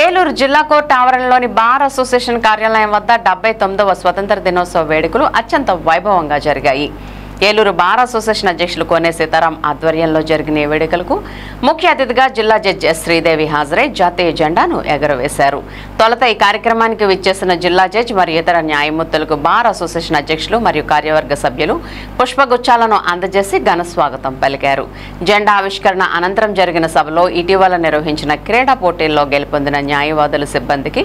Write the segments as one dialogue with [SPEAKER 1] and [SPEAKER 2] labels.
[SPEAKER 1] ఏలూరు జిల్లా court ఆవరణలోని bar association కార్యాలయం వద్ద 79వ స్వతంత్ర దినోత్సవ వేడుకలు అత్యంత వైభవంగా జరిగాయి. ఏలూరు బార్ అసోసియేషన్ అధ్యక్షులు కోనే సీతారాం ఆధ్వర్యంలో జరిగిన ఈ వేడుకలకు ముఖ్య అతిథిగా జిల్లా జడ్జి శ్రీదేవి హాజరై జాతీయ జెండాను ఎగురవేశారు. తొలుత ఈ కార్యక్రమానికి విచ్చేసిన జిల్లా జడ్జి మరియు ఇతర న్యాయమూర్తులకు బార్ అసోసియేషన్ అధ్యక్షులు మరియు కార్యవర్గ సభ్యులు పుష్పగుచ్చాలను అందజేసి ఘన స్వాగతం పలికారు. జెండా ఆవిష్కరణ అనంతరం జరిగిన సభలో ఇటీవల నిర్వహించిన క్రీడా పోటీల్లో గెలుపొందిన న్యాయవాదుల సిబ్బందికి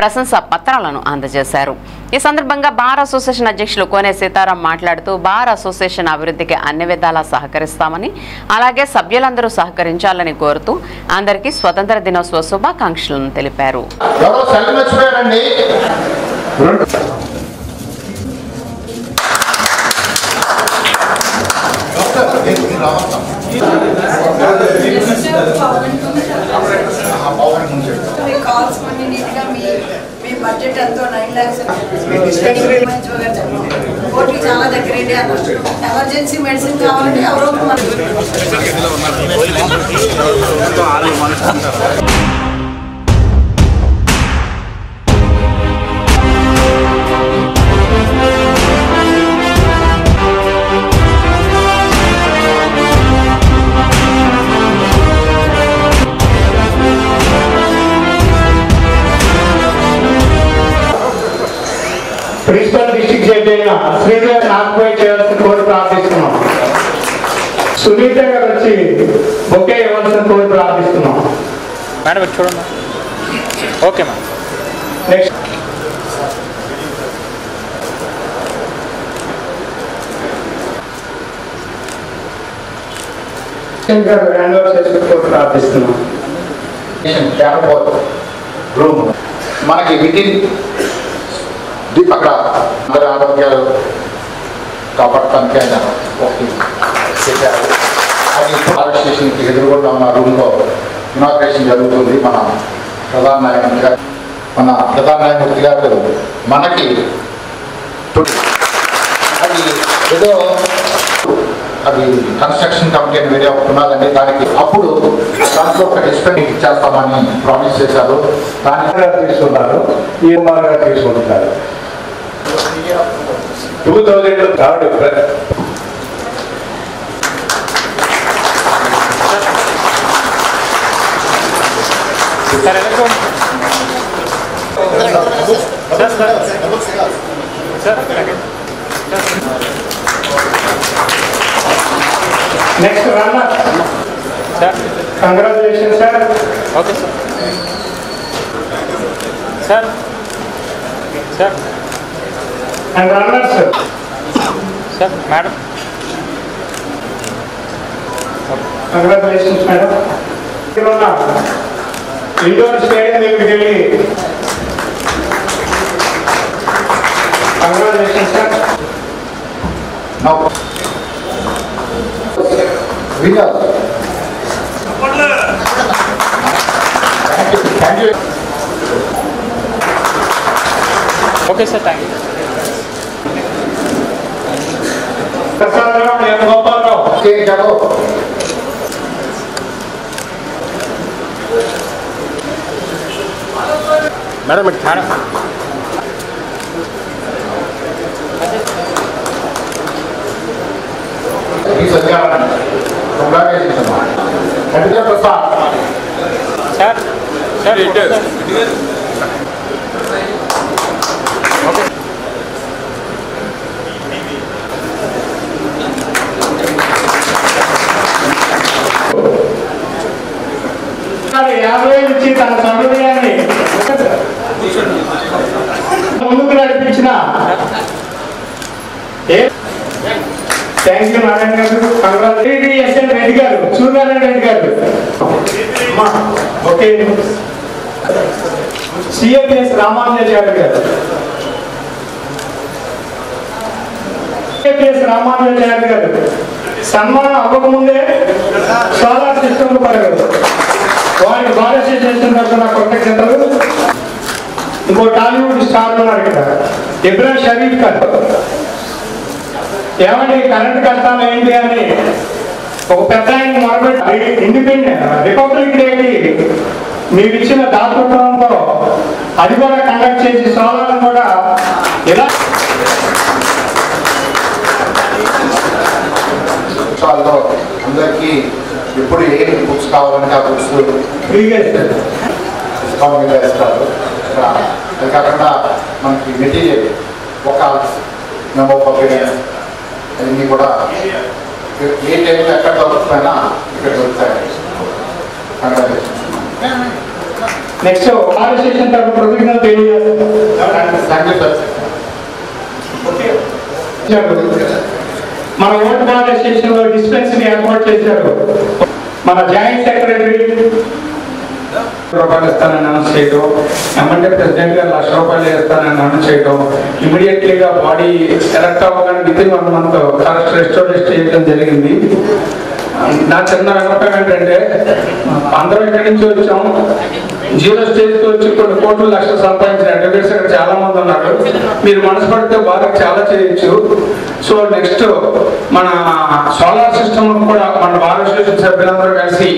[SPEAKER 1] ప్రశంసా పత్రాలను అందజేశారు. ఈ సందర్భంగా బార్ అసోసియేషన్ అధ్యక్షులు కోనే సీతారాం మాట్లాడుతూ బార్ అసోసియేషన్ అభివృద్ధికి అన్ని విధాలా సహకరిస్తామని, అలాగే సభ్యులందరూ సహకరించాలని కోరుతూ అందరికీ స్వతంత్ర దినోత్సవ శుభాకాంక్షలను తెలిపారు.
[SPEAKER 2] బడ్జెట్ ఎంతో 9 lakhs కోర్టుకి చాలా దగ్గరండి అన్న ఎమర్జెన్సీ మెడిసిన్ కావాలంటే ఎవరో
[SPEAKER 3] ప్రిన్సిపల్ డిస్ట్రిక్ట్ జడ్జి అయిన శ్రీదేవి ఆక్యుపై చేయాల్సిన కోరి ప్రార్థిస్తున్నాం. సునీత గారు వచ్చి బొకే ఇవ్వాల్సిన కోరి ప్రార్థిస్తున్నాం.
[SPEAKER 4] మేడం చూడండి. Okay madam.
[SPEAKER 3] నెక్స్ట్ గారు హ్యాండ్ ఓవర్ చేసుకుని కోరి ప్రార్థిస్తున్నాం.
[SPEAKER 5] రూమ్ మనకి వితిన్ అక్కడ అందరి ఆరోగ్యాలు కాపాడటానికి ఆయన ఒకటి చెప్పారు. అది ఫారెస్ట్ స్టేషన్కి ఎదురుగుండా ఉన్న రూమ్లో ఇనాగ్రేషన్ జరుగుతుంది. మన ప్రధాన న్యాయమూర్తి గారు మనకి అది ఏదో అది కన్స్ట్రక్షన్ కమిటీ అని వేరే ఒకటి ఉన్నదండి. దానికి అప్పుడు దాంట్లో ఒక డిస్పెండ్ ఇచ్చేస్తామని ప్రామిస్ చేశారు. దాన్ని
[SPEAKER 3] తీసుకున్నారు, ఈఎంఆర్ గారు తీసుకుంటున్నారు. 2000 third next runner congratulation sir.
[SPEAKER 4] Okay sir. Sir
[SPEAKER 3] and runner sir.
[SPEAKER 4] Sir madam
[SPEAKER 3] congratulations madam. Indoor stadium దగ్గరికి వెళ్ళి congratulations sir.
[SPEAKER 4] Okay sir, thank you.
[SPEAKER 3] Prasadarao నేను Gopalarao
[SPEAKER 4] madam madam sir. Sir okay.
[SPEAKER 3] యాభై నుంచి తన సౌకర్యాన్ని ముందుకు నడిపించిన థ్యాంక్ యూ నారాయణ గారు. కంగ్రాచులేషన్ రెడ్డి గారు, సూర్యనారాయణ రెడ్డి గారు. ఓకే. సిఎపిఎస్ రామానుజాచార్య గారు. సిఎపిఎస్ రామానుజాచార్య గారు సన్మానం అవ్వకముందే సోలార్ సిస్టమ్ పడగలరు. వారికి భారత చేస్తున్న తరఫున కృతజ్ఞతలు. ఇంకో టాలీవుడ్ స్టార్ ఉన్నారు ఇక్కడ, ఇబ్రాహిం షరీఫ్ గారు. ఏమంటే కరెంట్ కష్టాలు ఏంటి అని ఒక పెద్ద ఆయన మొదలుపెట్టి ఇండిపెండెంట్ రిపబ్లిక్ డేకి మీరు ఇచ్చిన దాతృత్వంతో అది కూడా కండక్ట్ చేసి సోలార్ను కూడా ఇలా
[SPEAKER 5] అందరికీ ఎప్పుడు ఏ బుక్స్ కావాలంటే ఆ బుక్స్
[SPEAKER 3] ఫ్రీగా ఇస్తారు.
[SPEAKER 5] డిస్కౌంట్ మీద ఇస్తారు. అది కాకుండా మనకి మెటీరియల్ ఒక మెమో పంపిణీ అవన్నీ కూడా ఏ టైంలో ఎక్కడ దొరుకుతున్నా ఇక్కడ దొరుకుతాయి.
[SPEAKER 3] నెక్స్ట్ ఆర్గనైజేషన్ తరఫు కృతజ్ఞతలు తెలియజేస్తాం.
[SPEAKER 5] Thank you sir.
[SPEAKER 3] మన ఓటు బార్ అసోసియేషన్ లో డిస్పెన్సరీ ఏర్పాటు చేశారు. మన జాయింట్ సెక్రటరీ రూపాయలు ఇస్తానని అనౌన్స్ చేయడం, ఎమ్మెల్యే ప్రెసిడెంట్ గారు ₹1,00,000 ఇస్తానని అనౌన్స్ చేయడం, ఇమీడియట్లీగా బాడీ ఎలక్ట్ అవ్వగానే వితిన్ 1 month కరెక్ట్ రెస్టారెస్ట్ చేయడం జరిగింది. నా చిన్న విన్నపం ఏంటంటే అందరం ఇక్కడి నుంచి వచ్చాం, 0 స్టేజ్కి వచ్చి కొన్ని కోట్లు లక్షలు సంపాదించిన అడ్వకేట్స్ ఇక్కడ చాలా మంది ఉన్నారు. మీరు మనసు పడితే బాగా చాలా చేయొచ్చు. సో నెక్స్ట్ మన సోలార్ సిస్టమ్ కూడా మన బార్ అసోసియేషన్ సభ్యులందరూ కలిసి